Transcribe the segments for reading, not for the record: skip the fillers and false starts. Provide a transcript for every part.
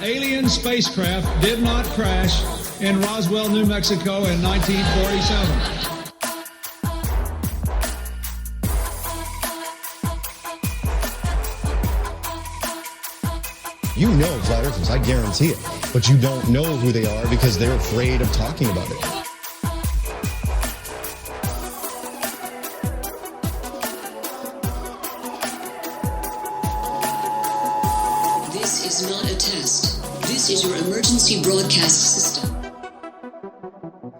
alien spacecraft did not crash in Roswell, New Mexico in 1947. You know flat earthers, I guarantee it. But you don't know who they are because they're afraid of talking about it. This is not a test. This is your emergency broadcast system.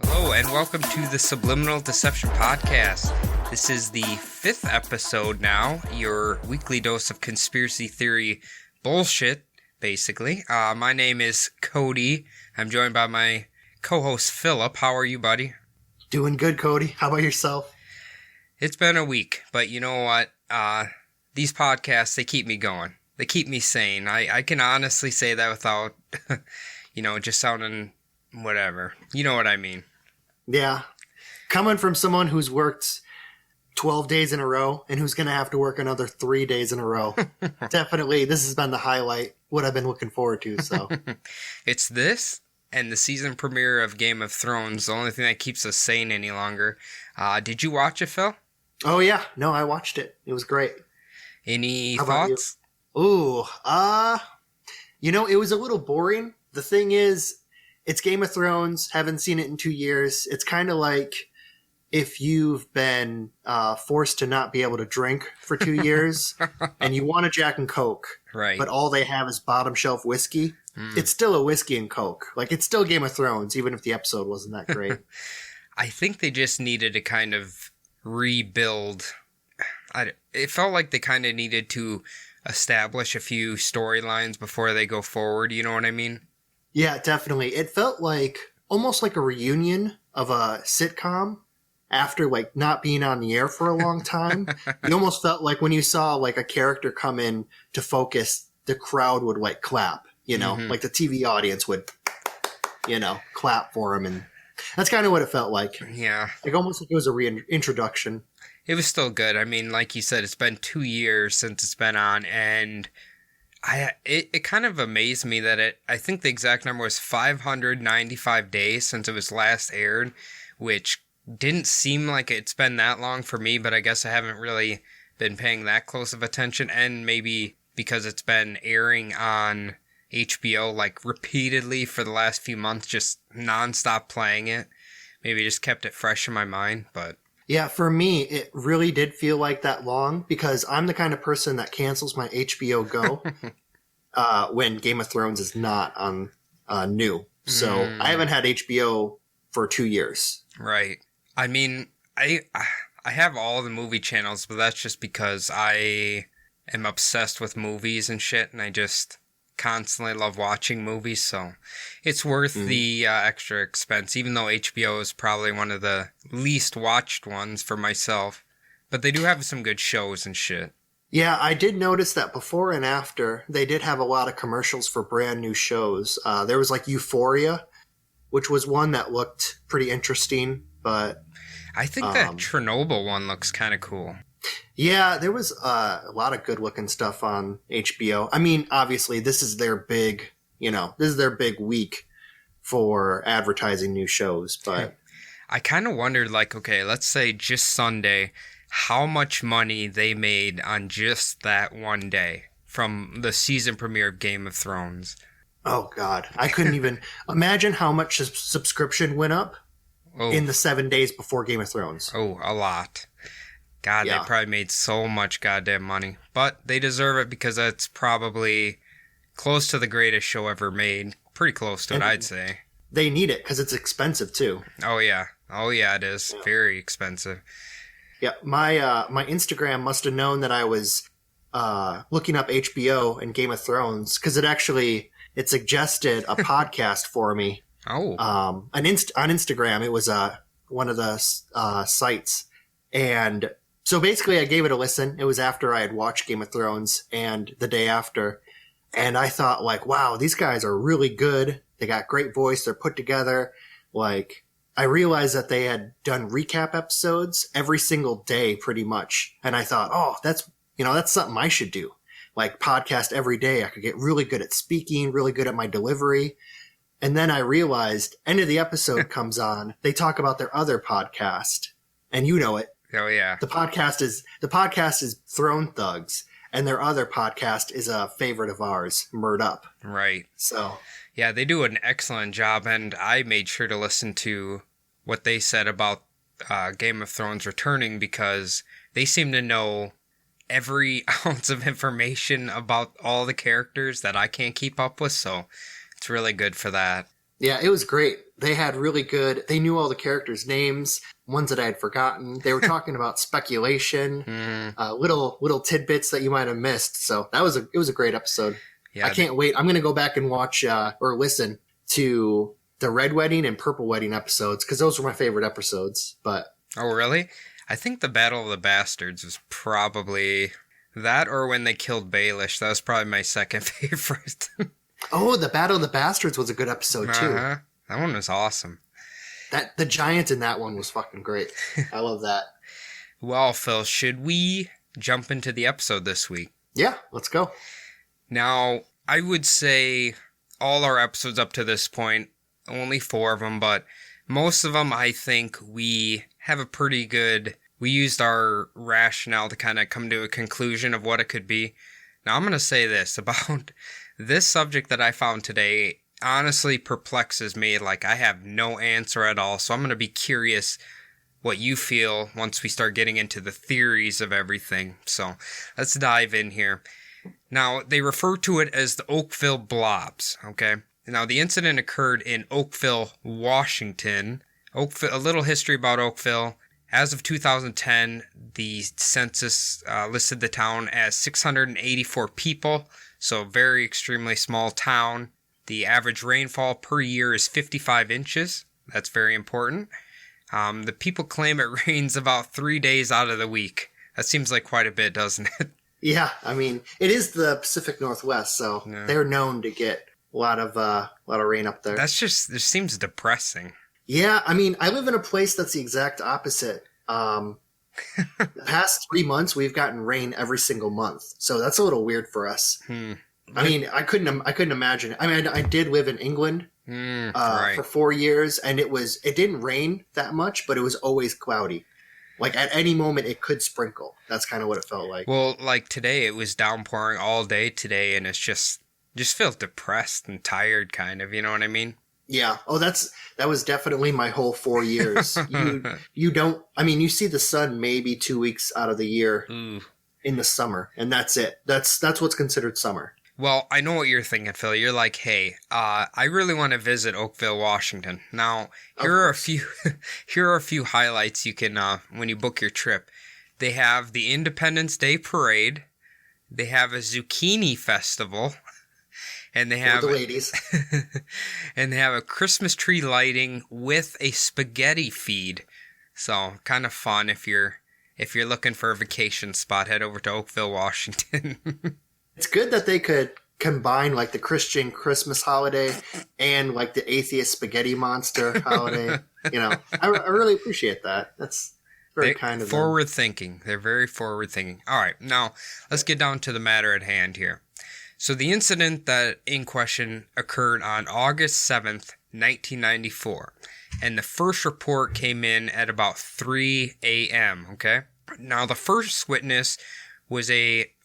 Hello, and welcome to the Subliminal Deception Podcast. This is the 5th episode now, your weekly dose of conspiracy theory bullshit. Basically. My name is Cody. I'm joined by my co-host Philip. How are you, buddy? Doing good, Cody. How about yourself? It's been a week, but you know what? These podcasts, they keep me going. They keep me sane. I can honestly say that without, just sounding whatever. You know what I mean. Yeah. Coming from someone who's worked 12 days in a row and who's going to have to work another 3 days in a row. Definitely, this has been the highlight, what I've been looking forward to. So it's this and the season premiere of Game of Thrones, the only thing that keeps us sane any longer. Did you watch it, Phil? Oh, yeah. No, I watched it. It was great. Any thoughts? Ooh, it was a little boring. The thing is, it's Game of Thrones. Haven't seen it in 2 years. It's kind of like if you've been forced to not be able to drink for 2 years and you want a Jack and Coke, right? But all they have is bottom shelf whiskey, It's still a whiskey and Coke. Like, it's still Game of Thrones, even if the episode wasn't that great. I think they just needed to kind of rebuild. It felt like they kind of needed to establish a few storylines before they go forward. You know what I mean? Yeah, definitely. It felt like almost like a reunion of a sitcom. After, like, not being on the air for a long time, you almost felt like when you saw, like, a character come in to focus, the crowd would, like, clap, like the TV audience would, clap for him. And that's kind of what it felt like. Yeah. Like, almost like it was a reintroduction. It was still good. I mean, like you said, it's been 2 years since it's been on, and it kind of amazed me that I think the exact number was 595 days since it was last aired, which didn't seem like it's been that long for me, but I guess I haven't really been paying that close of attention, and maybe because it's been airing on HBO like repeatedly for the last few months, just nonstop playing it, maybe just kept it fresh in my mind. But yeah, for me, it really did feel like that long because I'm the kind of person that cancels my HBO Go when Game of Thrones is not on new. So I haven't had HBO for 2 years. Right. I mean, I have all the movie channels, but that's just because I am obsessed with movies and shit, and I just constantly love watching movies, so it's worth the extra expense, even though HBO is probably one of the least watched ones for myself. But they do have some good shows and shit. Yeah, I did notice that before and after, they did have a lot of commercials for brand new shows. There was like Euphoria, which was one that looked pretty interesting. But I think that Chernobyl one looks kind of cool. Yeah, there was a lot of good looking stuff on HBO. I mean, obviously, this is their big week for advertising new shows. But I kind of wondered, like, okay, let's say just Sunday, how much money they made on just that one day from the season premiere of Game of Thrones. Oh, God. I couldn't even imagine how much subscription went up. In the 7 days before Game of Thrones. Oh, a lot. God, yeah. They probably made so much goddamn money. But they deserve it because that's probably close to the greatest show ever made. Pretty close to it, I'd say. They need it because it's expensive, too. Oh, yeah. Oh, yeah, it is. Yeah. Very expensive. Yeah, my Instagram must have known that I was looking up HBO and Game of Thrones because it suggested a podcast for me. Oh. On Instagram, it was one of the sites. And so basically I gave it a listen. It was after I had watched Game of Thrones and the day after. And I thought, like, wow, these guys are really good. They got great voice. They're put together. Like, I realized that they had done recap episodes every single day pretty much. And I thought, oh, that's something I should do. like podcast every day. I could get really good at speaking, really good at my delivery. And then I realized, end of the episode comes on, they talk about their other podcast, and you know it. Oh yeah. The podcast is Throne Thugs, and their other podcast is a favorite of ours, Murd Up. Right. So yeah, they do an excellent job, and I made sure to listen to what they said about Game of Thrones returning, because they seem to know every ounce of information about all the characters that I can't keep up with, so it's really good for that. yeah, it was great. They knew all the characters' names, ones that I had forgotten. They were talking about speculation, little tidbits that you might have missed. So it was a great episode. Yeah, I can't wait. I'm going to go back and watch or listen to the Red Wedding and Purple Wedding episodes, because those were my favorite episodes. But oh, really? I think the Battle of the Bastards was probably that, or when they killed Baelish. That was probably my second favorite. oh, the Battle of the Bastards was a good episode too. Uh-huh. That one was awesome. The giant in that one was fucking great. I love that. Well, Phil, should we jump into the episode this week? Yeah, let's go. Now, I would say all our episodes up to this point, only 4 of them, but most of them, I think we have a pretty good... We used our rationale to kind of come to a conclusion of what it could be. Now, I'm going to say this about this subject that I found today. Honestly perplexes me. Like, I have no answer at all, so I'm going to be curious what you feel once we start getting into the theories of everything. So let's dive in here. Now, they refer to it as the Oakville Blobs, okay? Now, the incident occurred in Oakville, Washington. A little history about Oakville. As of 2010, the census listed the town as 684 people, so very extremely small town. The average rainfall per year is 55 inches. That's very important. The people claim it rains about 3 days out of the week. That seems like quite a bit, doesn't it? Yeah, I mean, it is the Pacific Northwest, so they're known to get a lot of rain up there. This seems depressing. Yeah, I mean, I live in a place that's the exact opposite. The past 3 months, we've gotten rain every single month, so that's a little weird for us. I mean, I couldn't imagine. I mean, I did live in England right. for 4 years, and it didn't rain that much, but it was always cloudy. Like, at any moment, it could sprinkle. That's kind of what it felt like. Well, like today, it was downpouring all day today, and it's just feels depressed and tired, kind of. You know what I mean? Yeah. Oh, that was definitely my whole 4 years. You don't. I mean, you see the sun maybe 2 weeks out of the year in the summer, and that's it. That's what's considered summer. Well, I know what you're thinking, Phil. You're like, hey, I really want to visit Oakville, Washington. Now, here are a few highlights you can when you book your trip. They have the Independence Day Parade. They have a zucchini festival, and they have the ladies, and they have a Christmas tree lighting with a spaghetti feed. So, kind of fun if you're looking for a vacation spot. Head over to Oakville, Washington. It's good that they could combine like the Christian Christmas holiday and like the atheist spaghetti monster holiday. You know, I really appreciate that. That's very kind of them. Forward thinking. They're very forward thinking. All right, now let's get down to the matter at hand here. So the incident that in question occurred on August 7th, 1994. And the first report came in at about 3 a.m., okay? Now, the first witness was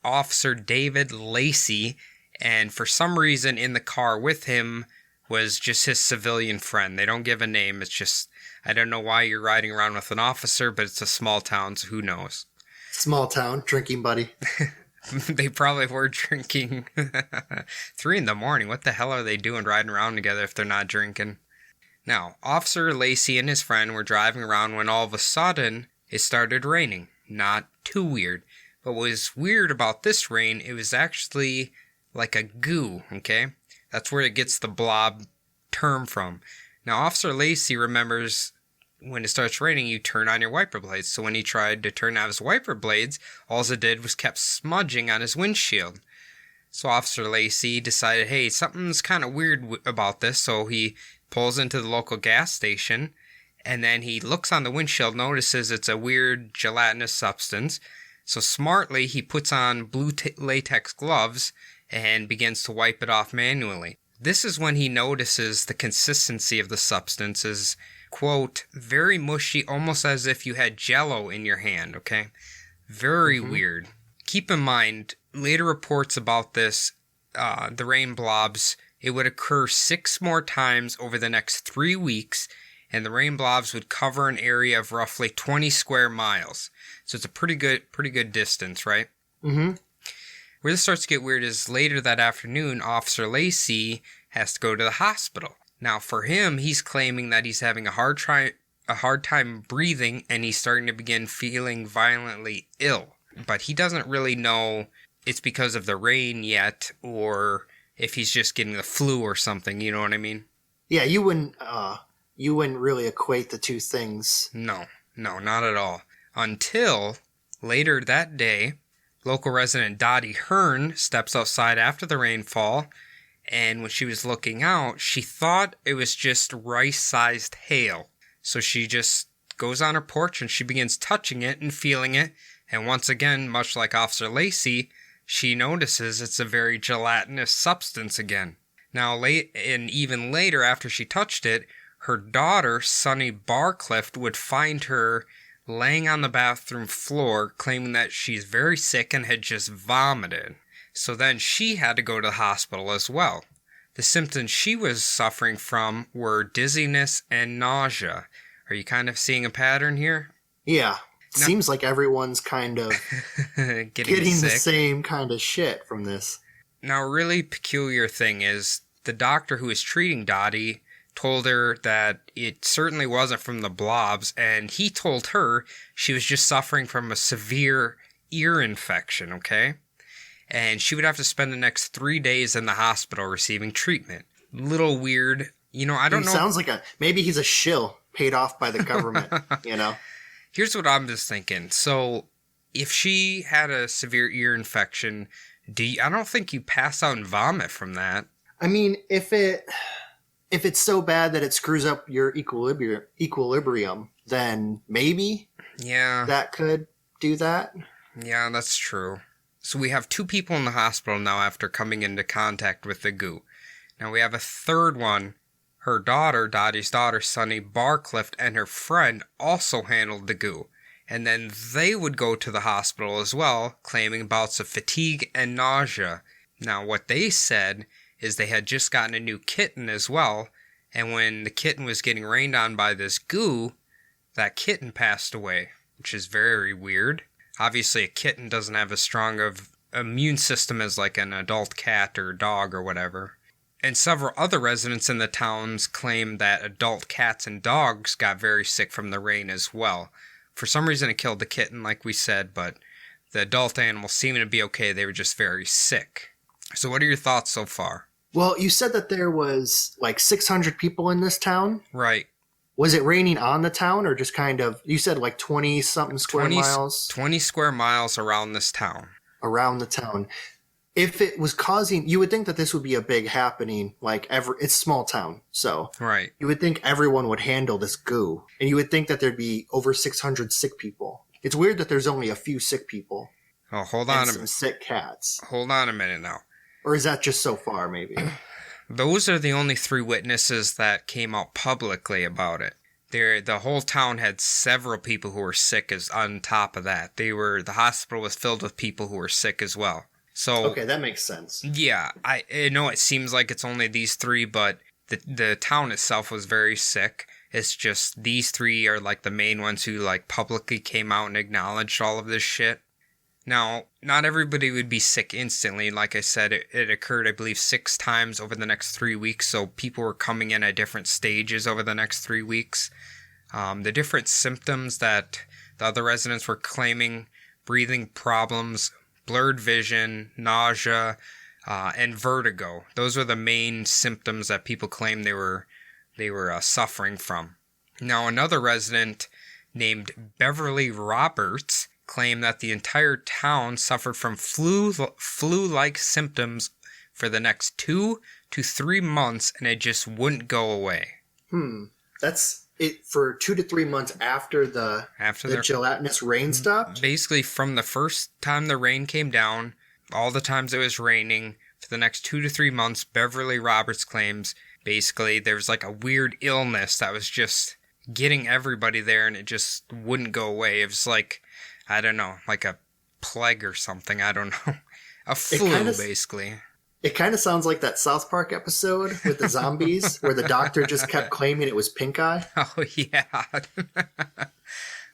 Officer David Lacey, and for some reason in the car with him was just his civilian friend. They don't give a name. It's just, I don't know why you're riding around with an officer, but it's a small town, so who knows? Small town, drinking buddy. They probably were drinking 3 a.m. What the hell are they doing riding around together if they're not drinking? Now, Officer Lacey and his friend were driving around when all of a sudden it started raining. Not too weird. But what was weird about this rain, it was actually like a goo, okay? That's where it gets the blob term from. Now, Officer Lacey remembers when it starts raining, you turn on your wiper blades. So when he tried to turn on his wiper blades, all it did was kept smudging on his windshield. So Officer Lacey decided, hey, something's kind of weird about this. So he pulls into the local gas station, and then he looks on the windshield, notices it's a weird gelatinous substance. So smartly, he puts on blue latex gloves and begins to wipe it off manually. This is when he notices the consistency of the substance is, quote, very mushy, almost as if you had Jell-O in your hand, okay? Very weird. Keep in mind, later reports about this, the rain blobs, it would occur 6 more times over the next 3 weeks, and the rain blobs would cover an area of roughly 20 square miles. So it's a pretty good distance, right? Mm-hmm. Where this starts to get weird is later that afternoon, Officer Lacey has to go to the hospital. Now, for him, he's claiming that he's having a hard time breathing, and he's starting to begin feeling violently ill. But he doesn't really know it's because of the rain yet, or if he's just getting the flu or something. You know what I mean? Yeah, you wouldn't really equate the two things. No, not at all. Until later that day, local resident Dottie Hearn steps outside after the rainfall, and when she was looking out, she thought it was just rice-sized hail. So she just goes on her porch and she begins touching it and feeling it, and once again, much like Officer Lacey, she notices it's a very gelatinous substance again. Now, even later after she touched it, her daughter, Sunny Barclift, would find her laying on the bathroom floor, claiming that she's very sick and had just vomited. So then she had to go to the hospital as well. The symptoms she was suffering from were dizziness and nausea. Are you kind of seeing a pattern here? Yeah. Seems like everyone's kind of getting the same kind of shit from this. Now, a really peculiar thing is the doctor who was treating Dottie told her that it certainly wasn't from the blobs, and he told her she was just suffering from a severe ear infection, okay? And she would have to spend the next 3 days in the hospital receiving treatment. Little weird. I don't know. Sounds like maybe he's a shill paid off by the government, Here's what I'm just thinking. So, if she had a severe ear infection, I don't think you pass out and vomit from that. I mean, if it's so bad that it screws up your equilibrium, then maybe that could do that. Yeah, that's true. So we have 2 people in the hospital now after coming into contact with the goo. Now we have a third one. Her daughter, Dottie's daughter, Sunny Barclift, and her friend also handled the goo. And then they would go to the hospital as well, claiming bouts of fatigue and nausea. Now what they said is they had just gotten a new kitten as well, and when the kitten was getting rained on by this goo, that kitten passed away, which is very weird. Obviously, a kitten doesn't have as strong of immune system as like an adult cat or dog or whatever. And several other residents in the towns claim that adult cats and dogs got very sick from the rain as well. For some reason, it killed the kitten, like we said, but the adult animals seemed to be okay. They were just very sick. So what are your thoughts so far? Well, you said that there was like 600 people in this town? Right. Was it raining on the town or just kind of, you said like 20-something square miles? 20 square miles around this town. Around the town. If it was causing, you would think that this would be a big happening, it's a small town, so. Right. You would think everyone would handle this goo. And you would think that there'd be over 600 sick people. It's weird that there's only a few sick people. Oh, hold on and some sick cats. Hold on a minute now. Or is that just so far, maybe? Those are the only 3 witnesses that came out publicly about it. The whole town had several people who were sick as on top of that. The hospital was filled with people who were sick as well. So okay, that makes sense. Yeah, I know it seems like it's only these 3, but the town itself was very sick. It's just these 3 are like the main ones who like publicly came out and acknowledged all of this shit. Now, not everybody would be sick instantly. Like I said, it occurred, I believe, 6 times over the next 3 weeks. So people were coming in at different stages over the next 3 weeks. The different symptoms that the other residents were claiming: breathing problems, blurred vision, nausea, and vertigo. Those were the main symptoms that people claimed they were suffering from. Now, another resident named Beverly Roberts claimed that the entire town suffered from flu-like symptoms for the next 2 to 3 months, and it just wouldn't go away. That's it for 2 to 3 months after the gelatinous rain stopped. Basically, from the first time the rain came down, all the times it was raining, for the next 2 to 3 months, Beverly Roberts claims basically there was like a weird illness that was just getting everybody there, and it just wouldn't go away. It was like, I don't know, like a plague or something. I don't know. A flu, basically. It kind of sounds like that South Park episode with the zombies where the doctor just kept claiming it was pink eye. Oh, yeah.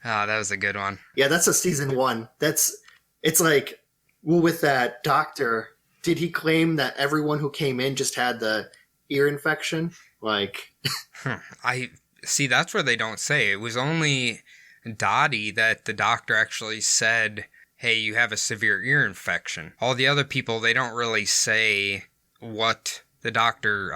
That was a good one. Yeah, that's a season 1. It's like, well, with that doctor, did he claim that everyone who came in just had the ear infection? Like, I see, that's where they don't say. It was only Dottie that the doctor actually said, hey, you have a severe ear infection. All the other people, they don't really say what the doctor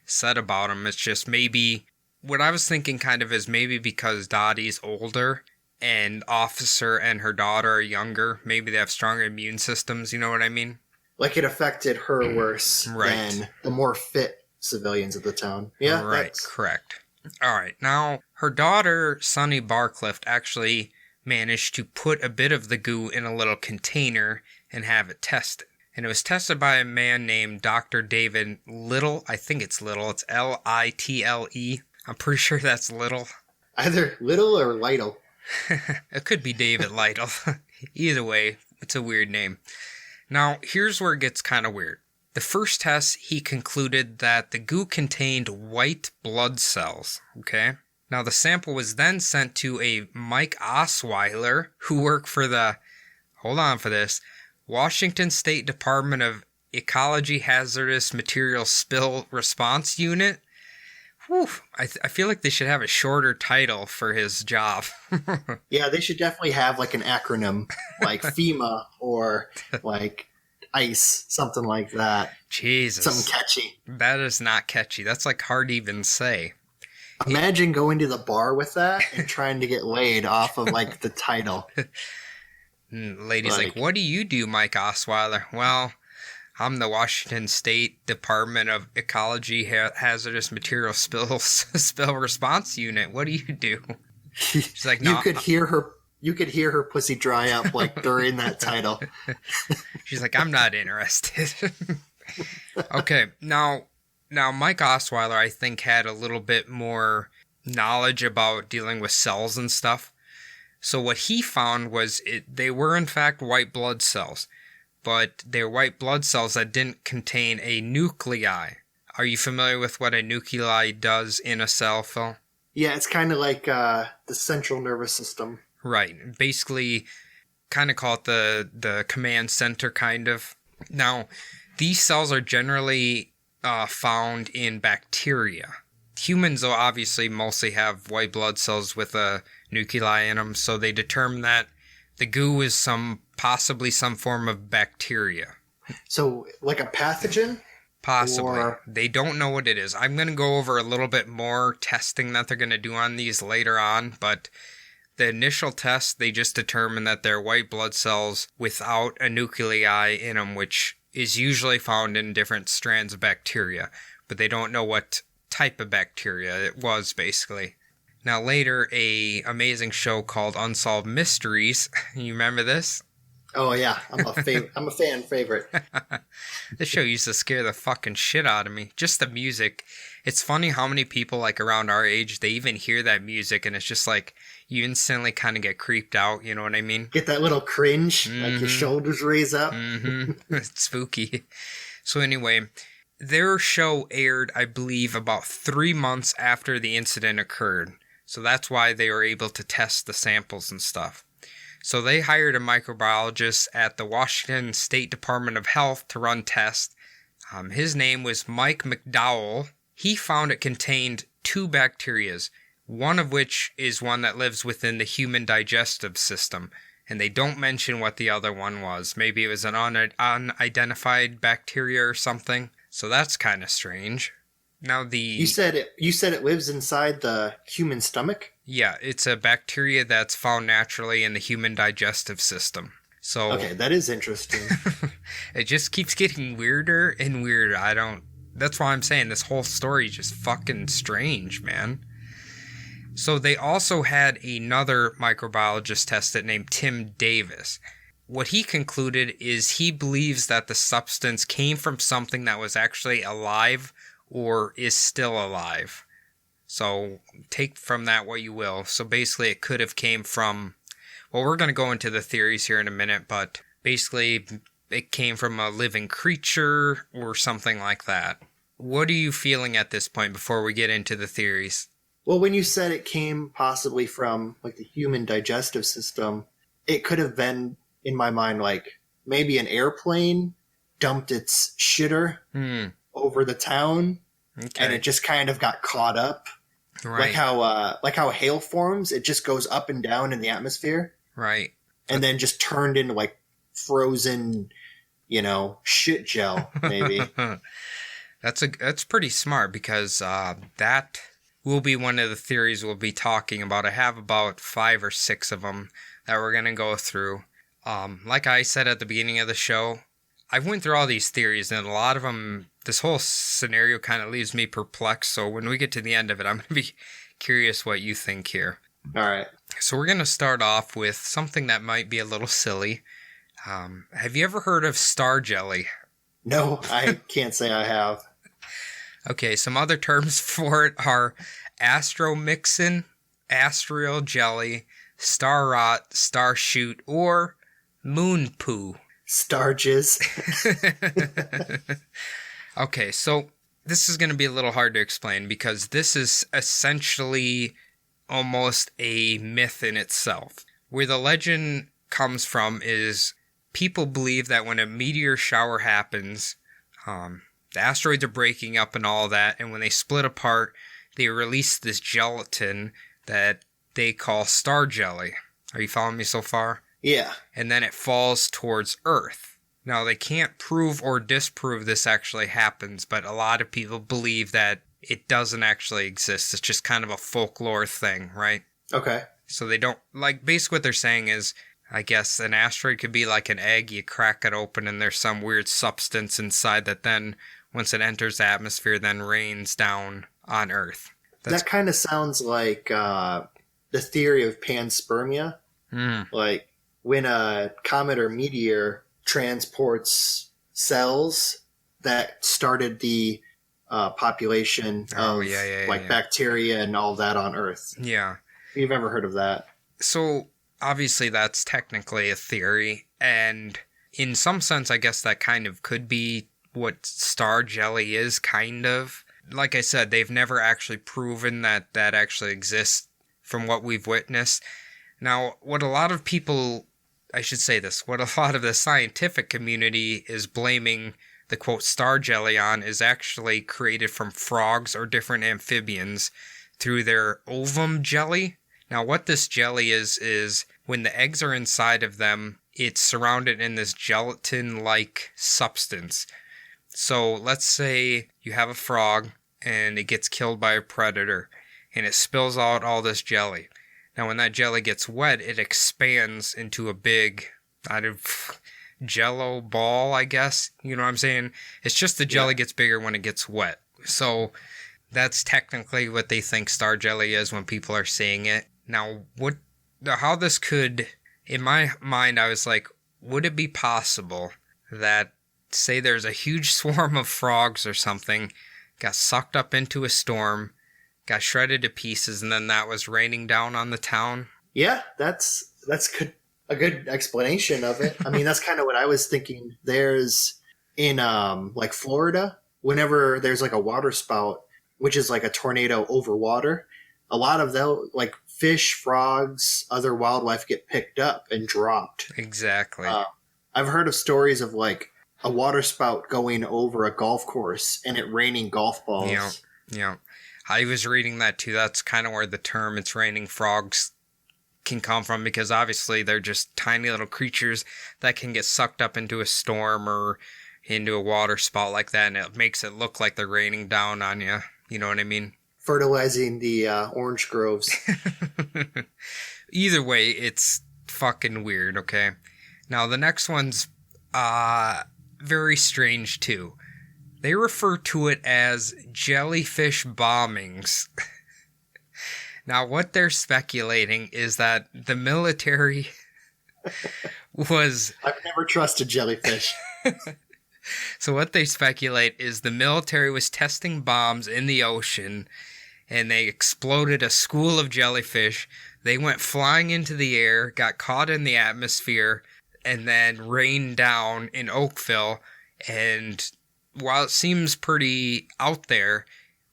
said about him. It's just maybe, what I was thinking kind of is maybe because Dottie's older and Officer and her daughter are younger, maybe they have stronger immune systems, you know what I mean? Like it affected her worse than the more fit civilians of the town. Yeah, right, correct. All right, now her daughter, Sonny Barclift, actually managed to put a bit of the goo in a little container and have it tested. And it was tested by a man named Dr. David Little. I think it's Little. It's Little. I'm pretty sure that's Little. Either Little or Lytle. It could be David Lytle. Either way, it's a weird name. Now, here's where it gets kind of weird. The first test, he concluded that the goo contained white blood cells, okay? Now, the sample was then sent to a Mike Osweiler, who worked for the, hold on for this, Washington State Department of Ecology Hazardous Materials Spill Response Unit. Whew, I feel like they should have a shorter title for his job. Yeah, they should definitely have like an acronym, like FEMA or like ICE, something like that. Jesus. Something catchy. That is not catchy. That's like hard to even say. Imagine going to the bar with that and trying to get laid off of like the title. Lady's like, what do you do, Mike Osweiler? Well, I'm the Washington State Department of Ecology Hazardous Materials Spill Response Unit. What do you do? She's like, no. You could hear her pussy dry up like during that title. She's like, I'm not interested. Okay, now Mike Osweiler, I think, had a little bit more knowledge about dealing with cells and stuff. So what he found was they were in fact white blood cells, but they're white blood cells that didn't contain a nuclei. Are you familiar with what a nuclei does in a cell, Phil? Yeah, it's kind of like the central nervous system. Right. Basically, kind of call it the command center, kind of. Now, these cells are generally found in bacteria. Humans, though, obviously mostly have white blood cells with a nuclei in them, so they determined that the goo is possibly some form of bacteria. So, like a pathogen? Possibly. They don't know what it is. I'm going to go over a little bit more testing that they're going to do on these later on, but the initial test, they just determined that they're white blood cells without a nuclei in them, which is usually found in different strands of bacteria, but they don't know what type of bacteria it was, basically. Now later, a amazing show called Unsolved Mysteries. You remember this? Oh yeah, I'm a fan favorite. This show used to scare the fucking shit out of me. Just the music. It's funny how many people like around our age, they even hear that music and it's just like you instantly kind of get creeped out, you know what I mean? Get that little cringe, like your shoulders raise up. It's spooky. So anyway, their show aired, I believe, about 3 months after the incident occurred. So that's why they were able to test the samples and stuff. So they hired a microbiologist at the Washington State Department of Health to run tests. His name was Mike McDowell. He found it contained 2 bacterias, one of which is one that lives within the human digestive system. And they don't mention what the other one was. Maybe it was an unidentified bacteria or something. So that's kind of strange. Now you said it lives inside the human stomach? Yeah, it's a bacteria that's found naturally in the human digestive system. So okay, that is interesting. It just keeps getting weirder and weirder. That's why I'm saying this whole story is just fucking strange, man. So they also had another microbiologist test it named Tim Davis. What he concluded is he believes that the substance came from something that was actually alive or is still alive. So take from that what you will. So basically it could have came from, well, we're going to go into the theories here in a minute, but basically it came from a living creature or something like that. What are you feeling at this point before we get into the theories? Well, when you said it came possibly from like the human digestive system, it could have been, in my mind, like maybe an airplane dumped its shitter over the town, and it just kind of got caught up. Right. Like how hail forms, it just goes up and down in the atmosphere. Right. And then just turned into like frozen, shit gel, maybe. That's pretty smart, because that will be one of the theories we'll be talking about. I have about 5 or 6 of them that we're going to go through. Like I said at the beginning of the show, I went through all these theories, and a lot of them, this whole scenario kind of leaves me perplexed. So when we get to the end of it, I'm going to be curious what you think here. All right. So we're going to start off with something that might be a little silly. Have you ever heard of star jelly? No, I can't say I have. Okay, some other terms for it are astromyxin, astral jelly, star rot, star shoot, or moon poo. Star jizz. Okay, so this is going to be a little hard to explain, because this is essentially almost a myth in itself. Where the legend comes from is people believe that when a meteor shower happens, the asteroids are breaking up and all that, and when they split apart, they release this gelatin that they call star jelly. Are you following me so far? Yeah. And then it falls towards Earth. Now, they can't prove or disprove this actually happens, but a lot of people believe that it doesn't actually exist. It's just kind of a folklore thing, right? Okay. So they don't, like, basically what they're saying is, I guess an asteroid could be like an egg. You crack it open and there's some weird substance inside that then, once it enters the atmosphere, then rains down on Earth. That kind of sounds like the theory of panspermia. Like when a comet or meteor transports cells that started the population of bacteria and all that on Earth. Yeah. You've ever heard of that? So obviously that's technically a theory, and in some sense I guess that kind of could be what star jelly is, kind of. Like I said, they've never actually proven that that actually exists from what we've witnessed. Now, what a lot of people, I should say this, what a lot of the scientific community is blaming the quote star jelly on is actually created from frogs or different amphibians through their ovum jelly. Now, what this jelly is when the eggs are inside of them, it's surrounded in this gelatin-like substance. So let's say you have a frog and it gets killed by a predator and it spills out all this jelly. Now, when that jelly gets wet, it expands into a big, jello ball, I guess. You know what I'm saying? It's just the jelly gets bigger when it gets wet. So that's technically what they think star jelly is when people are seeing it. Now, how this could, in my mind, I was like, would it be possible that, say there's a huge swarm of frogs or something, got sucked up into a storm, got shredded to pieces, and then that was raining down on the town? Yeah, that's a good explanation of it. I mean, that's kind of what I was thinking. There's in like Florida, whenever there's like a water spout, which is like a tornado over water, a lot of them, like fish, frogs, other wildlife get picked up and dropped. Exactly. I've heard of stories of like a water spout going over a golf course and it raining golf balls. Yeah. I was reading that too. That's kind of where the term "it's raining frogs" can come from, because obviously they're just tiny little creatures that can get sucked up into a storm or into a water spout like that, and it makes it look like they're raining down on you. You know what I mean? Fertilizing the orange groves. Either way, it's fucking weird, okay? Now, the next one's very strange too. They refer to it as jellyfish bombings. Now, what they're speculating is that the military was... I've never trusted jellyfish. So what they speculate is the military was testing bombs in the ocean, and they exploded a school of jellyfish. They went flying into the air, got caught in the atmosphere, and then rained down in Oakville. And while it seems pretty out there,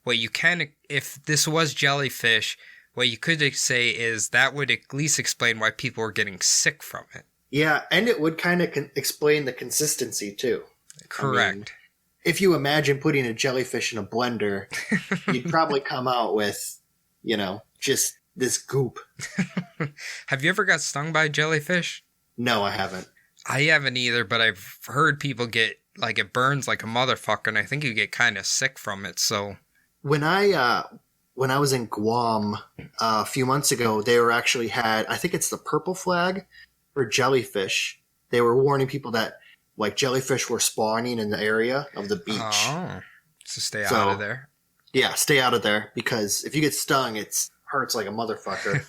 what you can, if this was jellyfish, what you could say is that would at least explain why people were getting sick from it. Yeah, and it would kind of explain the consistency, too. Correct. I mean, if you imagine putting a jellyfish in a blender, you'd probably come out with, just this goop. Have you ever got stung by a jellyfish? No, I haven't. I haven't either, but I've heard people get, it burns like a motherfucker, and I think you get kind of sick from it, so... When I was in Guam a few months ago, they were actually had, I think it's the purple flag for jellyfish. They were warning people that jellyfish were spawning in the area of the beach. Oh, so stay out of there. Yeah, stay out of there, because if you get stung, it hurts like a motherfucker.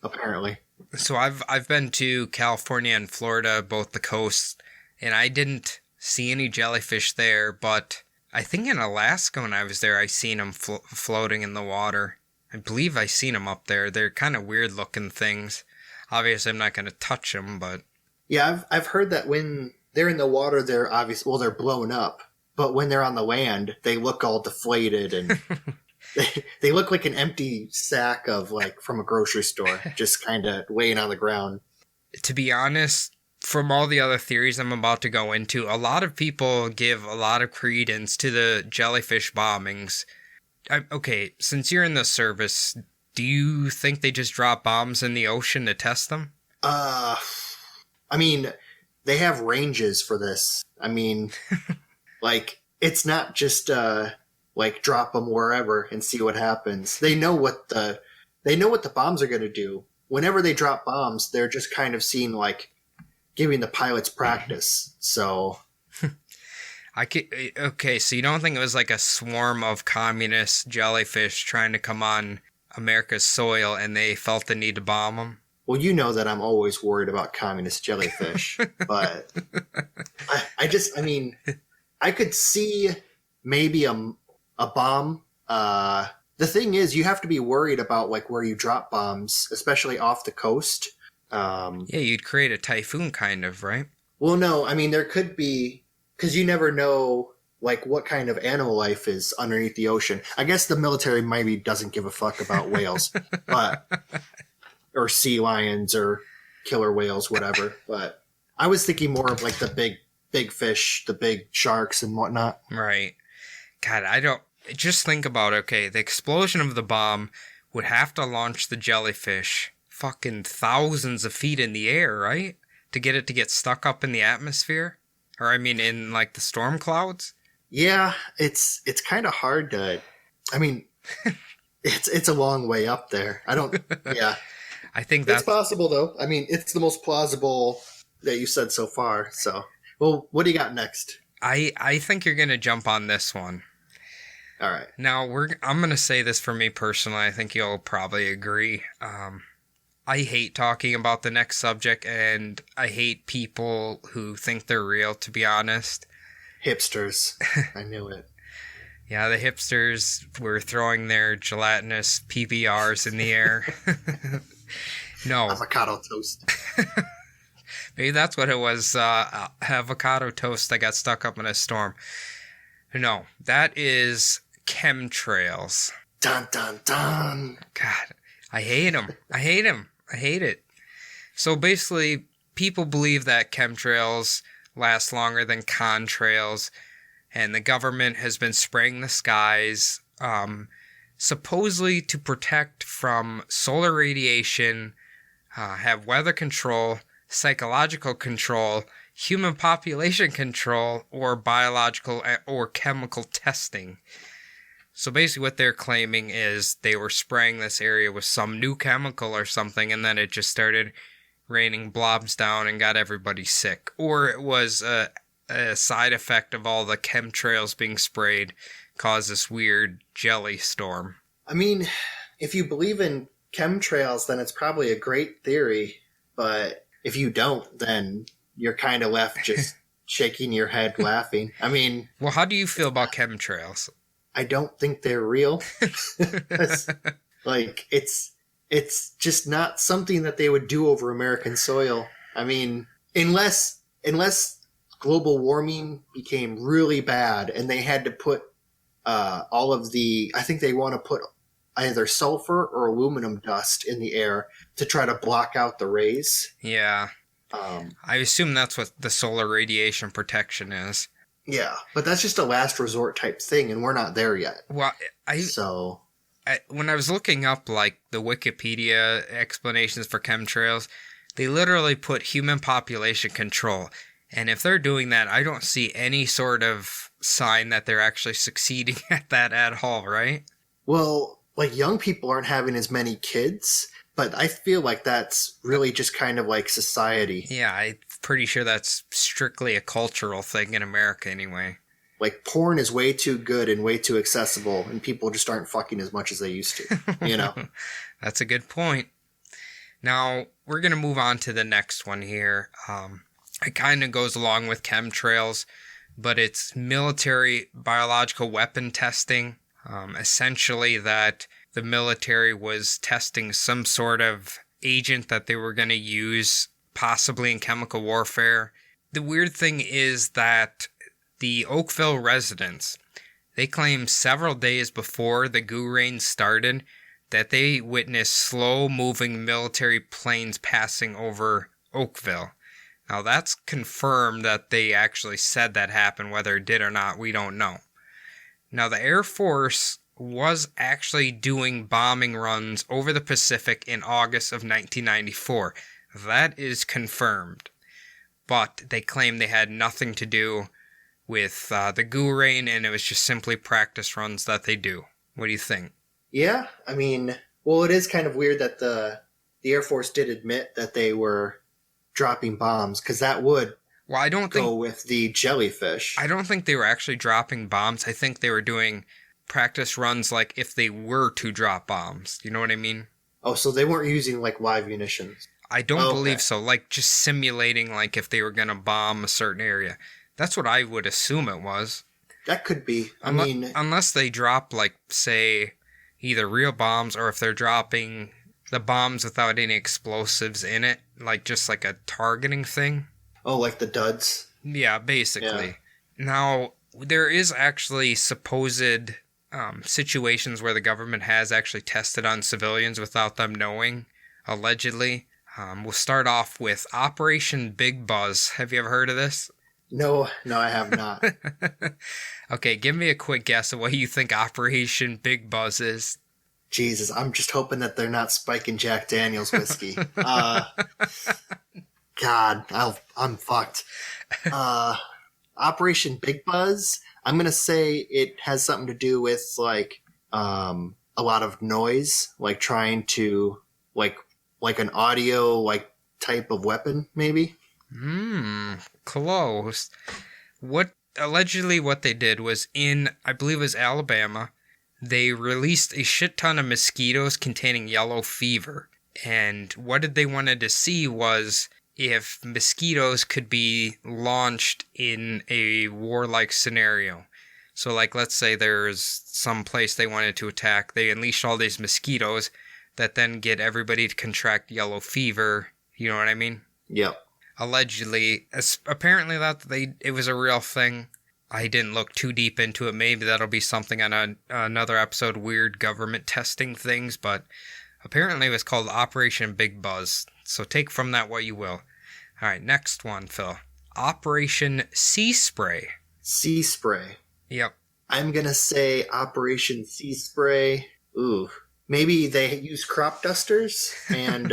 Apparently. So I've been to California and Florida, both the coasts, and I didn't see any jellyfish there, but I think in Alaska when I was there, I seen them floating in the water. I believe I seen them up there. They're kind of weird looking things. Obviously, I'm not going to touch them, but... Yeah, I've heard that when they're in the water, they're they're blown up. But when they're on the land, they look all deflated and they look like an empty sack of from a grocery store, just kind of laying on the ground. To be honest, from all the other theories I'm about to go into, a lot of people give a lot of credence to the jellyfish bombings. Okay, since you're in the service, do you think they just drop bombs in the ocean to test them? I mean, they have ranges for this. I mean, it's not just drop them wherever and see what happens. They know what the bombs are going to do. Whenever they drop bombs, they're just kind of seen giving the pilots practice. So, okay, so you don't think it was a swarm of communist jellyfish trying to come on America's soil and they felt the need to bomb them? Well, you know that I'm always worried about communist jellyfish, but I could see maybe a bomb. The thing is, you have to be worried about where you drop bombs, especially off the coast. Yeah, you'd create a typhoon kind of, right? Well, no, I mean, there could be, because you never know what kind of animal life is underneath the ocean. I guess the military maybe doesn't give a fuck about whales, or sea lions or killer whales, whatever. But I was thinking more of the big fish, the big sharks and whatnot. Right. God, just think about, okay, the explosion of the bomb would have to launch the jellyfish fucking thousands of feet in the air, right? To get it to get stuck up in the atmosphere? Or, I mean, in, the storm clouds? Yeah, it's kind of hard to... I mean, it's a long way up there. Yeah. I think that's... It's possible, though. I mean, it's the most plausible that you said so far, so... Well, what do you got next? I think you're going to jump on this one. All right. Now, I'm going to say this for me personally. I think you'll probably agree. I hate talking about the next subject, and I hate people who think they're real, to be honest. Hipsters. I knew it. Yeah, the hipsters were throwing their gelatinous PBRs in the air. No. Avocado toast. Maybe that's what it was, avocado toast that got stuck up in a storm. No, that is chemtrails. Dun, dun, dun. God, I hate them. I hate them. I hate it. So basically, people believe that chemtrails last longer than contrails, and the government has been spraying the skies, supposedly to protect from solar radiation, have weather control, psychological control, human population control, or biological or chemical testing. So basically what they're claiming is they were spraying this area with some new chemical or something, and then it just started raining blobs down and got everybody sick. Or it was a side effect of all the chemtrails being sprayed, caused this weird jelly storm. I mean, if you believe in chemtrails, then it's probably a great theory. But if you don't, then you're kind of left just shaking your head laughing. I mean... Well, how do you feel about chemtrails? I don't think they're real. Like, it's just not something that they would do over American soil. I mean, unless global warming became really bad and they had to put all of the... I think they want to put either sulfur or aluminum dust in the air to try to block out the rays. Yeah. I assume that's what the solar radiation protection is. Yeah, but that's just a last resort type thing, and we're not there yet. Well, when I was looking up like the Wikipedia explanations for chemtrails, they literally put human population control. And if they're doing that, I don't see any sort of sign that they're actually succeeding at that at all, right? Well, like young people aren't having as many kids, but I feel like that's really just kind of like society. Yeah, I'm pretty sure that's strictly a cultural thing in America anyway. Like porn is way too good and way too accessible, and people just aren't fucking as much as they used to, you know? That's a good point. Now, we're going to move on to the next one here. It kind of goes along with chemtrails, but it's military biological weapon testing. Essentially that the military was testing some sort of agent that they were going to use possibly in chemical warfare. The weird thing is that the Oakville residents, they claim several days before the goo rain started that they witnessed slow-moving military planes passing over Oakville. Now that's confirmed that they actually said that happened. Whether it did or not, we don't know. Now the Air Force was actually doing bombing runs over the Pacific in August of 1994. That is confirmed. But they claim they had nothing to do with the goo rain, and it was just simply practice runs that they do. What do you think? Yeah, I mean, well, it is kind of weird that the Air Force did admit that they were dropping bombs, because that would go with the jellyfish. I don't think they were actually dropping bombs. I think they were doing practice runs like if they were to drop bombs. You know what I mean? Oh, so they weren't using like live munitions. I don't believe so. Like just simulating like if they were going to bomb a certain area. That's what I would assume it was. That could be. I mean, unless they drop like, say, either real bombs or if they're dropping the bombs without any explosives in it, like just like a targeting thing. Oh, like the duds? Yeah, basically. Yeah. Now, there is actually supposed situations where the government has actually tested on civilians without them knowing, allegedly. We'll start off with Operation Big Buzz. Have you ever heard of this? No, I have not. Okay, give me a quick guess of what you think Operation Big Buzz is. Jesus, I'm just hoping that they're not spiking Jack Daniel's whiskey. God, I'm fucked. Operation Big Buzz, I'm going to say it has something to do with, like, a lot of noise, like trying to, like an audio, like, type of weapon, maybe? Close. Allegedly what they did was in, I believe it was Alabama, they released a shit ton of mosquitoes containing yellow fever. And what they wanted to see was if mosquitoes could be launched in a warlike scenario. So like, let's say there's some place they wanted to attack. They unleash all these mosquitoes that then get everybody to contract yellow fever. You know what I mean? Yep. Allegedly, apparently it was a real thing. I didn't look too deep into it. Maybe that'll be something on another episode, weird government testing things, but apparently it was called Operation Big Buzz. So take from that what you will. All right, next one, Phil. Operation Sea Spray. Sea Spray. Yep. I'm going to say Operation Sea Spray. Ooh. Maybe they use crop dusters and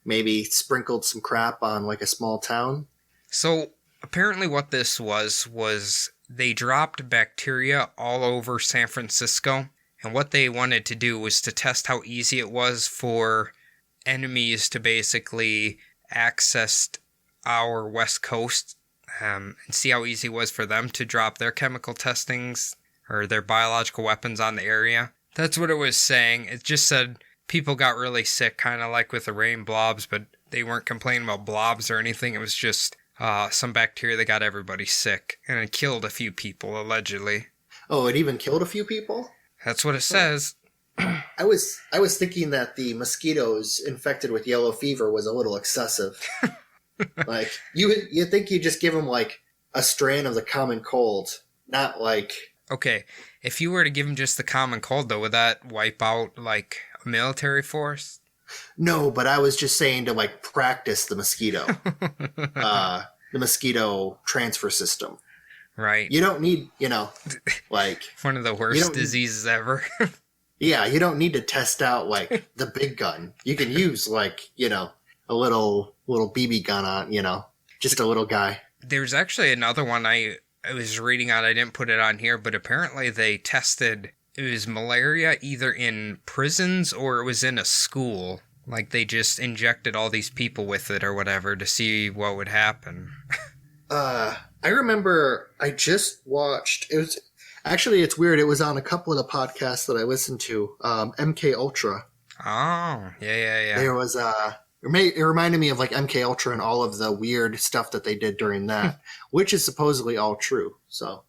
maybe sprinkled some crap on like a small town. So apparently what this was they dropped bacteria all over San Francisco. And what they wanted to do was to test how easy it was for enemies to basically access our West Coast and see how easy it was for them to drop their chemical testings or their biological weapons on the area. That's what it was saying. It just said people got really sick, kind of like with the rain blobs, but they weren't complaining about blobs or anything. It was just some bacteria that got everybody sick, and it killed a few people, allegedly. Oh, it even killed a few people? That's what it says. I was thinking that the mosquitoes infected with yellow fever was a little excessive. Like, you think you just give them, like, a strain of the common cold, not like... Okay, if you were to give them just the common cold, though, would that wipe out, like, a military force? No, but I was just saying to, like, practice the mosquito. The mosquito transfer system. Right. You don't need, like... One of the worst diseases ever. Yeah, you don't need to test out, like, the big gun. You can use, like, a little BB gun on, just a little guy. There's actually another one I was reading on. I didn't put it on here, but apparently they tested, it was malaria either in prisons or it was in a school. Like, they just injected all these people with it or whatever to see what would happen. I remember I just watched, it's weird, it was on a couple of the podcasts that I listened to, MK Ultra. Oh, yeah. There was, it reminded me of like MK Ultra and all of the weird stuff that they did during that, which is supposedly all true. So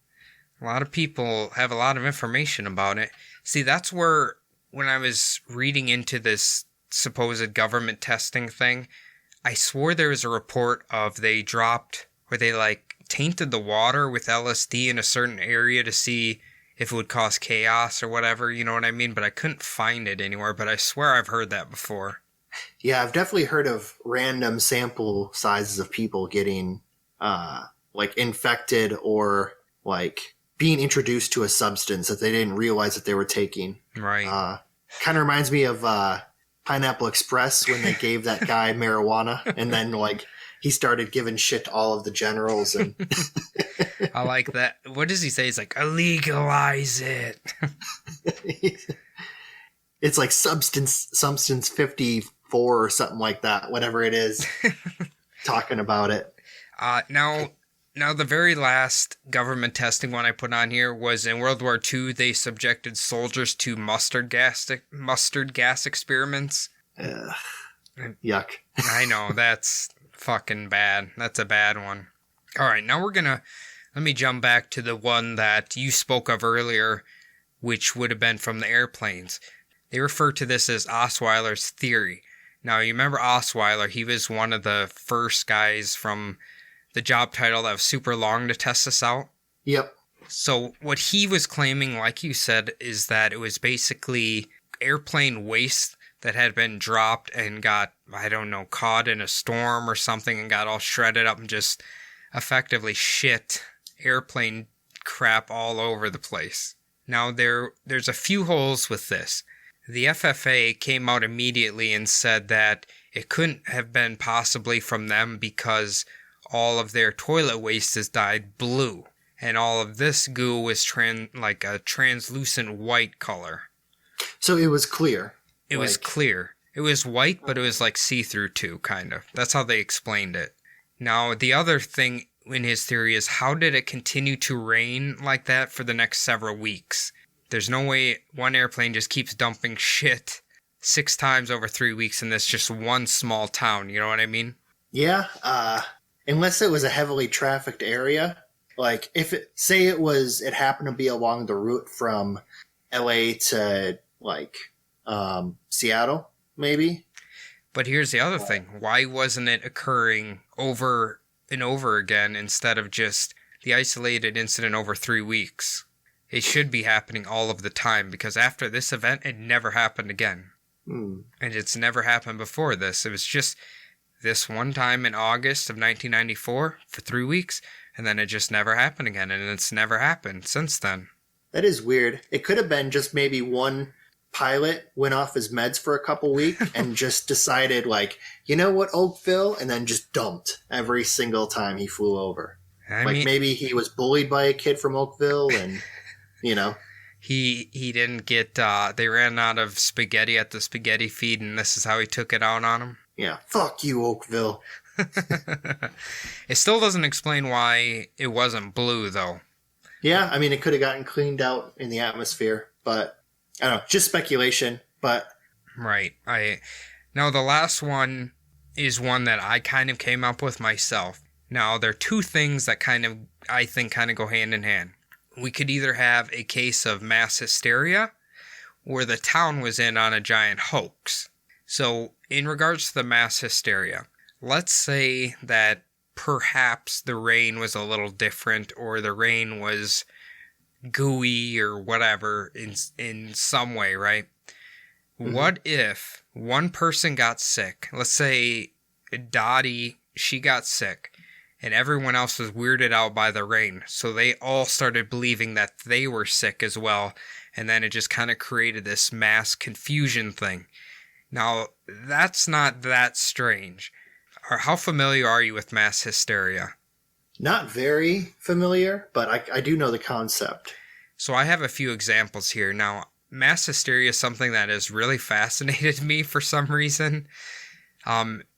a lot of people have a lot of information about it. See, that's where, when I was reading into this supposed government testing thing, I swore there was a report of they like tainted the water with LSD in a certain area to see if it would cause chaos or whatever, you know what I mean? But I couldn't find it anywhere, but I swear I've heard that before. Yeah, I've definitely heard of random sample sizes of people getting, like, infected or, like, being introduced to a substance that they didn't realize that they were taking. Right. Kind of reminds me of Pineapple Express when they gave that guy marijuana, and then, like, he started giving shit to all of the generals. And I like that. What does he say? He's like, legalize it. It's like substance 54 or something like that, whatever it is, talking about it. Now the very last government testing one I put on here was in World War II. They subjected soldiers to mustard gas experiments. Yuck. I know, that's fucking bad. That's a bad one. All right, now let me jump back to the one that you spoke of earlier, which would have been from the airplanes. They refer to this as Osweiler's theory. Now, you remember Osweiler, he was one of the first guys from the job title that was super long to test this out. Yep. So what he was claiming, like you said, is that it was basically airplane waste that had been dropped and got, caught in a storm or something and got all shredded up and just effectively shit airplane crap all over the place. Now, there's a few holes with this. The FFA came out immediately and said that it couldn't have been possibly from them because all of their toilet waste is dyed blue. And all of this goo was like a translucent white color. So it was clear. It was clear. It was white, but it was like see-through too, kind of. That's how they explained it. Now, the other thing in his theory is how did it continue to rain like that for the next several weeks? There's no way one airplane just keeps dumping shit 6 times over 3 weeks in this just one small town, you know what I mean? Yeah, unless it was a heavily trafficked area. Like, if it happened to be along the route from LA to, like, Seattle, maybe. But here's the other thing. Why wasn't it occurring over and over again instead of just the isolated incident over 3 weeks? It should be happening all of the time because after this event, it never happened again. And it's never happened before this. It was just this one time in August of 1994 for 3 weeks, and then it just never happened again, and it's never happened since then. That is weird. It could have been just maybe one pilot went off his meds for a couple weeks and just decided, like, you know what, Oakville, and then just dumped every single time he flew over. Maybe he was bullied by a kid from Oakville and... He didn't get, they ran out of spaghetti at the spaghetti feed, and this is how he took it out on him. Yeah, fuck you, Oakville. It still doesn't explain why it wasn't blue, though. Yeah, I mean, it could have gotten cleaned out in the atmosphere, but I don't know, just speculation, but... Right. Now, the last one is one that I kind of came up with myself. Now, there are two things that I think go hand in hand. We could either have a case of mass hysteria, or the town was in on a giant hoax. So, in regards to the mass hysteria, let's say that perhaps the rain was a little different, or the rain was gooey or whatever in some way, right? Mm-hmm. What if one person got sick? Let's say Dottie, she got sick, and everyone else was weirded out by the rain. So they all started believing that they were sick as well, and then it just kind of created this mass confusion thing. Now, that's not that strange. How familiar are you with mass hysteria? Not very familiar, but I do know the concept. So I have a few examples here. Now, mass hysteria is something that has really fascinated me for some reason.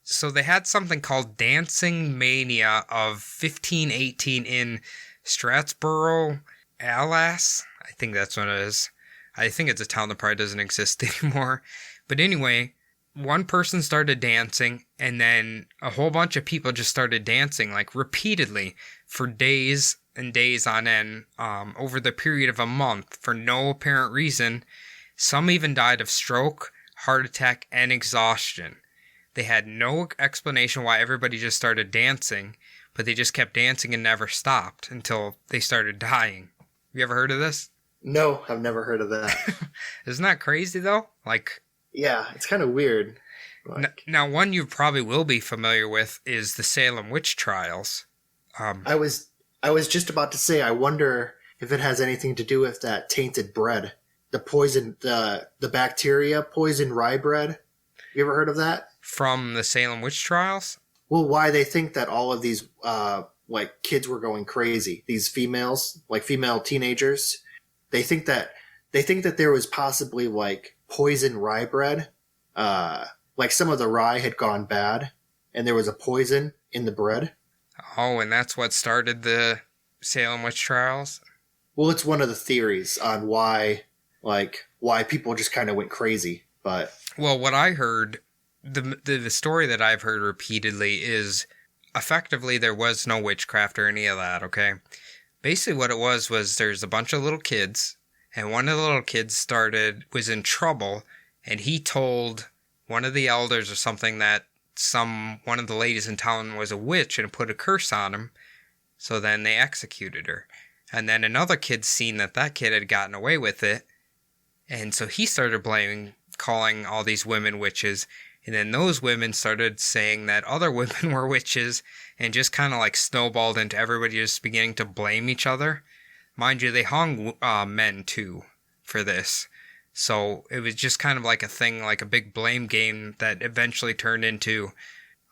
So they had something called Dancing Mania of 1518 in Strasbourg, Alsace. I think that's what it is. I think it's a town that probably doesn't exist anymore. But anyway, one person started dancing, and then a whole bunch of people just started dancing, like, repeatedly for days and days on end, over the period of a month for no apparent reason. Some even died of stroke, heart attack, and exhaustion. They had no explanation why everybody just started dancing, but they just kept dancing and never stopped until they started dying. Have you ever heard of this? No, I've never heard of that. Isn't that crazy, though? Like... Yeah, it's kind of weird. Now, one you probably will be familiar with is the Salem witch trials. I was just about to say, I wonder if it has anything to do with that tainted bread, the poison, the bacteria poisoned rye bread. You ever heard of that? From the Salem witch trials? Well, why they think that all of these like kids were going crazy. These females, like female teenagers, they think that there was possibly like poison rye bread. Like some of the rye had gone bad and there was a poison in the bread. Oh, and that's what started the Salem witch trials? Well, it's one of the theories on why people just kind of went crazy. But well, what I heard, the story that I've heard repeatedly is effectively there was no witchcraft or any of that, okay? Basically what it was there's a bunch of little kids, and one of the little kids was in trouble, and he told one of the elders or something that one of the ladies in town was a witch and put a curse on him. So then they executed her. And then another kid seen that kid had gotten away with it. And so he started calling all these women witches. And then those women started saying that other women were witches, and just kind of like snowballed into everybody just beginning to blame each other. Mind you, they hung men too for this. So it was just kind of like a thing, like a big blame game that eventually turned into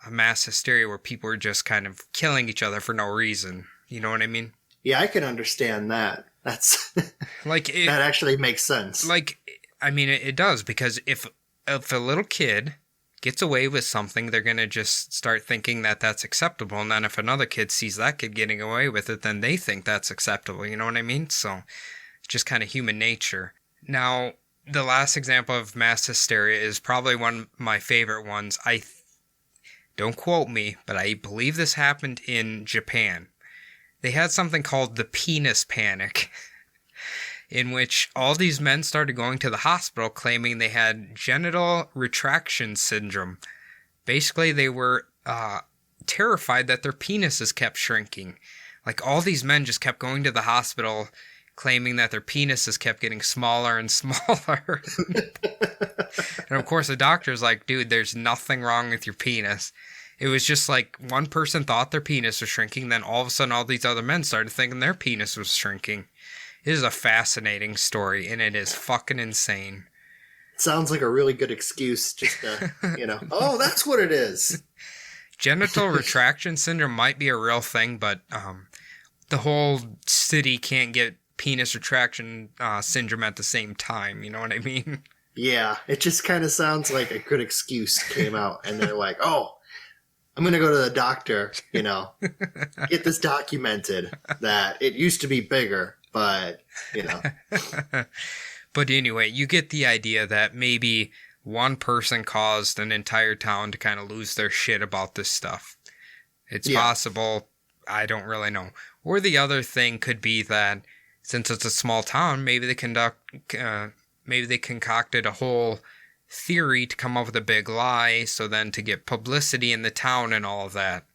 a mass hysteria where people were just kind of killing each other for no reason. You know what I mean? Yeah, I can understand that. That's that actually makes sense. Like, I mean, it does, because if a little kid gets away with something, they're going to just start thinking that that's acceptable. And then if another kid sees that kid getting away with it, then they think that's acceptable. You know what I mean? So it's just kind of human nature. Now, the last example of mass hysteria is probably one of my favorite ones. Don't quote me, but I believe this happened in Japan. They had something called the penis panic, in which all these men started going to the hospital claiming they had genital retraction syndrome. Basically, they were terrified that their penises kept shrinking. Like, all these men just kept going to the hospital claiming that their penises kept getting smaller and smaller. And of course, the doctor's like, dude, there's nothing wrong with your penis. It was just like one person thought their penis was shrinking, then all of a sudden all these other men started thinking their penis was shrinking. It is a fascinating story, and it is fucking insane. Sounds like a really good excuse just to, oh, that's what it is. Genital retraction syndrome might be a real thing, but the whole city can't get penis retraction syndrome at the same time. You know what I mean? Yeah, it just kind of sounds like a good excuse came out, and they're like, oh, I'm going to go to the doctor, get this documented that it used to be bigger, but, But anyway, you get the idea that maybe one person caused an entire town to kind of lose their shit about this stuff. It's possible. I don't really know. Or the other thing could be that since it's a small town, maybe they concocted a whole theory to come up with a big lie, so then to get publicity in the town and all of that.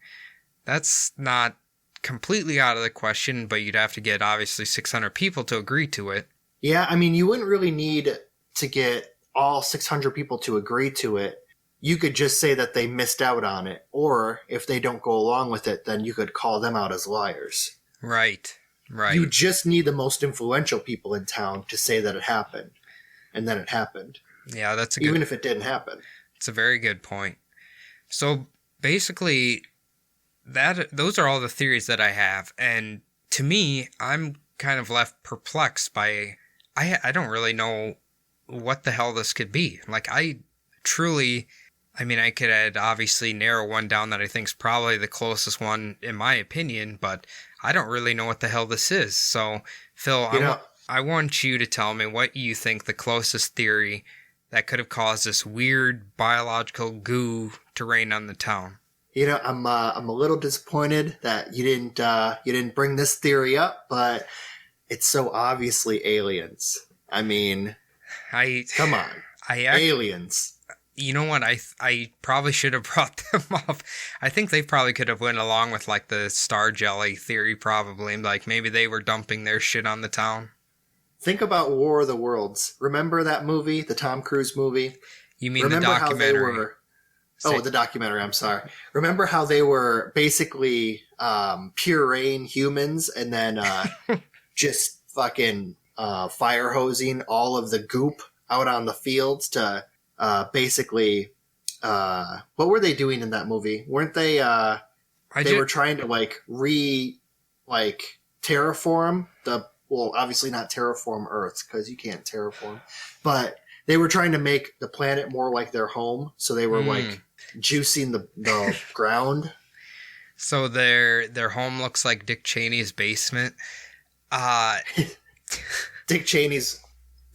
That's not completely out of the question, but you'd have to get obviously 600 people to agree to it. Yeah, I mean, you wouldn't really need to get all 600 people to agree to it. You could just say that they missed out on it. Or if they don't go along with it, then you could call them out as liars. Right. You just need the most influential people in town to say that it happened. And then it happened. Yeah, that's even if it didn't happen. It's a very good point. So basically, those are all the theories that I have. And to me, I'm kind of left perplexed by, I don't really know what the hell this could be. Like, I could obviously narrow one down that I think is probably the closest one in my opinion, but I don't really know what the hell this is. So, Phil, I want you to tell me what you think the closest theory that could have caused this weird biological goo to rain on the town. I'm a little disappointed that you didn't bring this theory up, but it's so obviously aliens. I mean, come on, aliens. You know what? I probably should have brought them up. I think they probably could have went along with like the star jelly theory, probably. Like maybe they were dumping their shit on the town. Think about War of the Worlds. Remember that movie, the Tom Cruise movie? You mean the documentary? The documentary. I'm sorry. Remember how they were basically pureeing humans and then just fucking fire hosing all of the goop out on the fields to basically what were they doing in that movie? Weren't they were trying to terraform obviously not terraform Earth because you can't terraform, but they were trying to make the planet more like their home, so they were juicing the ground. So their home looks like Dick Cheney's basement. Dick Cheney's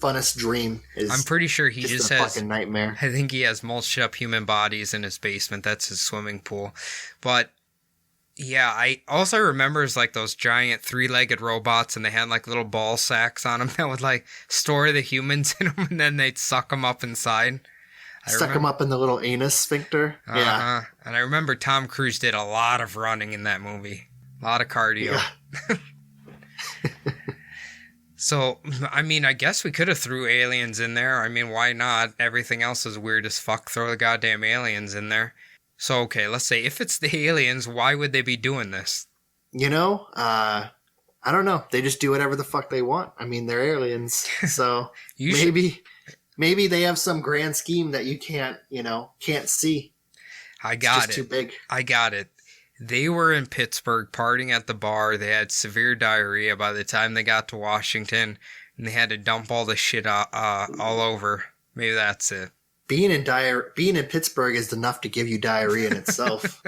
funnest dream is. I'm pretty sure he just has fucking nightmare. I think he has mulched up human bodies in his basement. That's his swimming pool. But yeah, I also remember like those giant 3-legged robots, and they had like little ball sacks on them that would like store the humans in them, and then they'd suck them up inside. Stuck them up in the little anus sphincter. Yeah. And I remember Tom Cruise did a lot of running in that movie. A lot of cardio. Yeah. So, I mean, I guess we could have threw aliens in there. I mean, why not? Everything else is weird as fuck. Throw the goddamn aliens in there. So, okay, let's say if it's the aliens, why would they be doing this? I don't know. They just do whatever the fuck they want. I mean, they're aliens. So maybe they have some grand scheme that you can't see. It's just too big. I got it. They were in Pittsburgh partying at the bar. They had severe diarrhea by the time they got to Washington, and they had to dump all the shit all over. Maybe that's it. Being in Pittsburgh is enough to give you diarrhea in itself.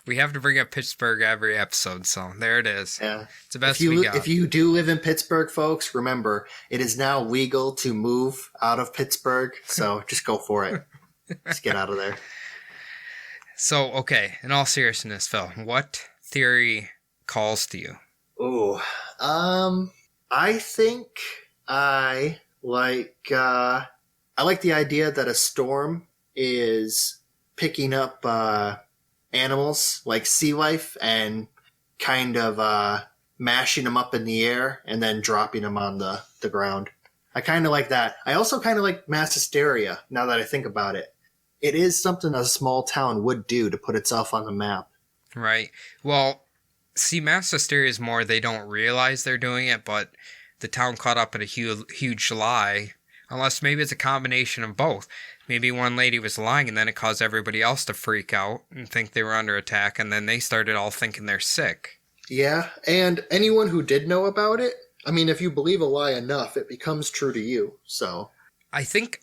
We have to bring up Pittsburgh every episode, so there it is. Yeah. It's the best we got. If you do live in Pittsburgh, folks, remember, it is now legal to move out of Pittsburgh, so just go for it. Just get out of there. So, okay, in all seriousness, Phil, what theory calls to you? Oh, I think I like the idea that a storm is picking up animals like sea life and kind of mashing them up in the air and then dropping them on the ground. I kind of like that. I also kind of like mass hysteria now that I think about it. It is something a small town would do to put itself on the map. Right. Well, see, mass hysteria is more they don't realize they're doing it, but the town caught up in a huge lie. Unless maybe it's a combination of both. Maybe one lady was lying and then it caused everybody else to freak out and think they were under attack, and then they started all thinking they're sick. Yeah, and anyone who did know about it, I mean, if you believe a lie enough, it becomes true to you, so... I think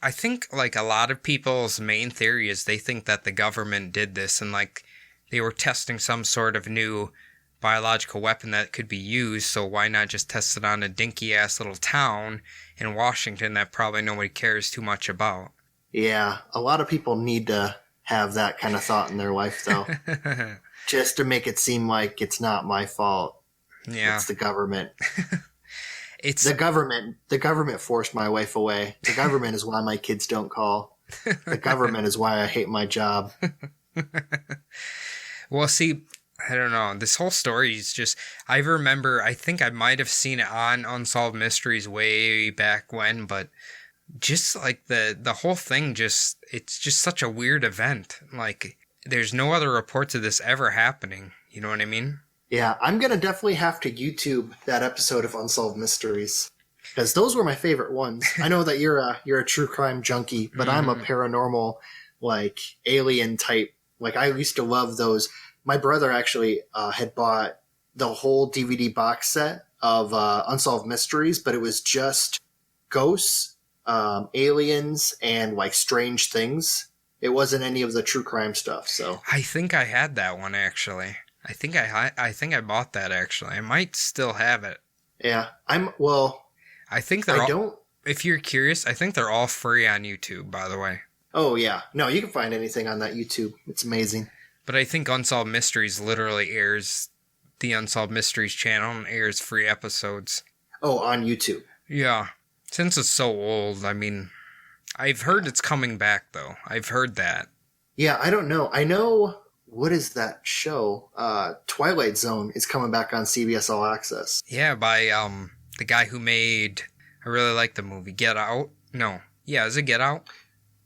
like a lot of people's main theory is they think that the government did this and like they were testing some sort of new biological weapon that could be used, so why not just test it on a dinky-ass little town in Washington that probably nobody cares too much about? Yeah, a lot of people need to have that kind of thought in their life, though. Just to make it seem like it's not my fault. Yeah. It's the government. It's The government forced my wife away. The government is why my kids don't call. The government is why I hate my job. Well, see, I don't know. This whole story is just, I remember, I think I might have seen it on Unsolved Mysteries way back when, but just like the whole thing, it's just such a weird event. Like, there's no other reports of this ever happening. You know what I mean? Yeah, I'm going to definitely have to YouTube that episode of Unsolved Mysteries. Because those were my favorite ones. I know that you're a true crime junkie, but I'm a paranormal, like, alien type. Like, I used to love those. My brother actually had bought the whole DVD box set of Unsolved Mysteries, but it was just ghosts, aliens, and, like, strange things. It wasn't any of the true crime stuff, so. I think I had that one, actually. I think I bought that, actually. I might still have it. Yeah, I think if you're curious, I think they're all free on YouTube, by the way. Oh, yeah. No, you can find anything on that YouTube. It's amazing. But I think Unsolved Mysteries literally airs the Unsolved Mysteries channel and airs free episodes. Oh, on YouTube. Yeah. Since it's so old, I mean, I've heard it's coming back, though. I've heard that. Yeah, I don't know. I know, what is that show? Twilight Zone is coming back on CBS All Access. Yeah, by the guy who made, I really like the movie, Get Out. No. Yeah, is it Get Out?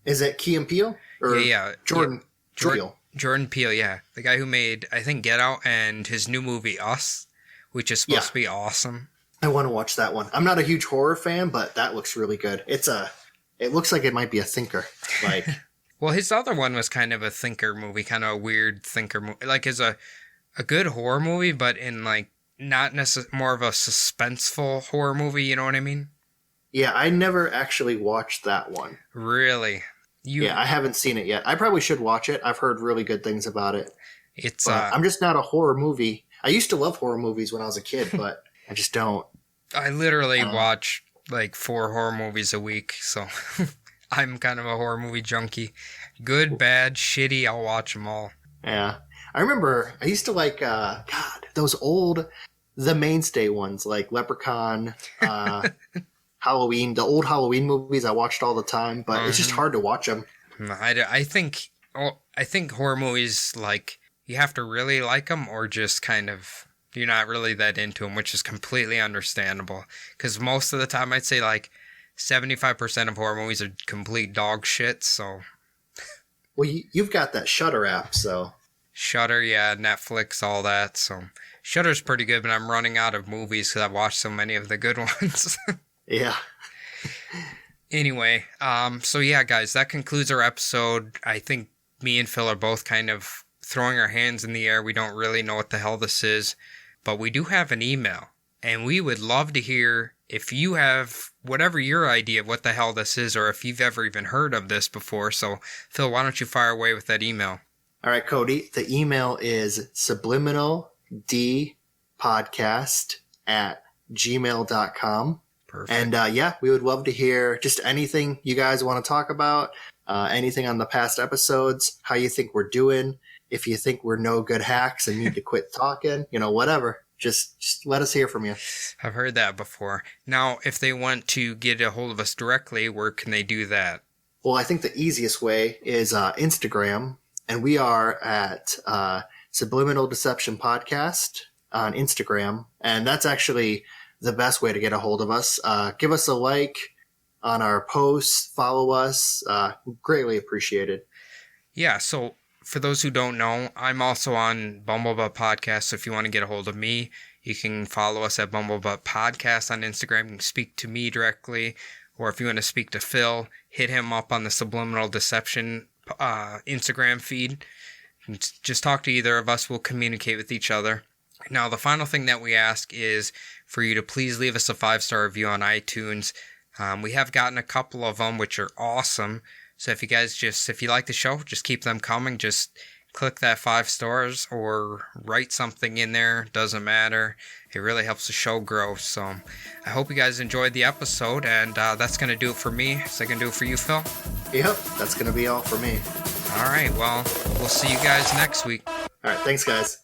Is it Key and Peele? Or yeah. Jordan Peele. Peele. Jordan Peele, yeah. The guy who made, I think, Get Out and his new movie, Us, which is supposed to be awesome. I want to watch that one. I'm not a huge horror fan, but that looks really good. It looks like it might be a thinker. Like, well, his other one was kind of a thinker movie, kind of a weird thinker movie. Like, it's a good horror movie, but in, like, not necessarily more of a suspenseful horror movie, you know what I mean? yeah, I never actually watched that one. Really? Yeah, I haven't seen it yet. I probably should watch it. I've heard really good things about it. It's I'm just not a horror movie. I used to love horror movies when I was a kid, but I just don't. I literally watch like 4 horror movies a week, so I'm kind of a horror movie junkie. Good, bad, shitty, I'll watch them all. Yeah. I remember I used to like, those old, the mainstay ones, like Leprechaun, Halloween, the old Halloween movies I watched all the time, but it's just hard to watch them. I think horror movies, like, you have to really like them or just kind of, you're not really that into them, which is completely understandable. Because most of the time, I'd say like 75% of horror movies are complete dog shit, so. Well, you've got that Shudder app, so. Shudder, yeah, Netflix, all that, so. Shudder's pretty good, but I'm running out of movies because I've watched so many of the good ones. Yeah. Anyway, so yeah, guys, that concludes our episode. I think me and Phil are both kind of throwing our hands in the air. We don't really know what the hell this is, but we do have an email, and we would love to hear if you have whatever your idea of what the hell this is, or if you've ever even heard of this before. So, Phil, why don't you fire away with that email? All right, Cody. The email is subliminaldpodcast@gmail.com. Perfect. And yeah, we would love to hear just anything you guys want to talk about, anything on the past episodes, how you think we're doing, if you think we're no good hacks and need to quit talking, whatever. Just let us hear from you. I've heard that before. Now, if they want to get a hold of us directly, where can they do that? Well, I think the easiest way is Instagram, and we are at Subliminal Deception Podcast on Instagram, and that's actually the best way to get a hold of us. Give us a like on our posts, follow us, greatly appreciated. Yeah, so for those who don't know, I'm also on Bumblebutt Podcast, so if you want to get a hold of me, you can follow us at Bumblebutt Podcast on Instagram. You can speak to me directly, or if you want to speak to Phil, hit him up on the Subliminal Deception Instagram feed. Just talk to either of us. We'll communicate with each other. Now, the final thing that we ask is for you to please leave us a 5-star review on iTunes. We have gotten a couple of them, which are awesome. So if you guys if you like the show, just keep them coming. Just click that 5 stars or write something in there. Doesn't matter. It really helps the show grow. So I hope you guys enjoyed the episode, and that's going to do it for me. Is that going to do it for you, Phil? Yep, that's going to be all for me. All right, well, we'll see you guys next week. All right, thanks, guys.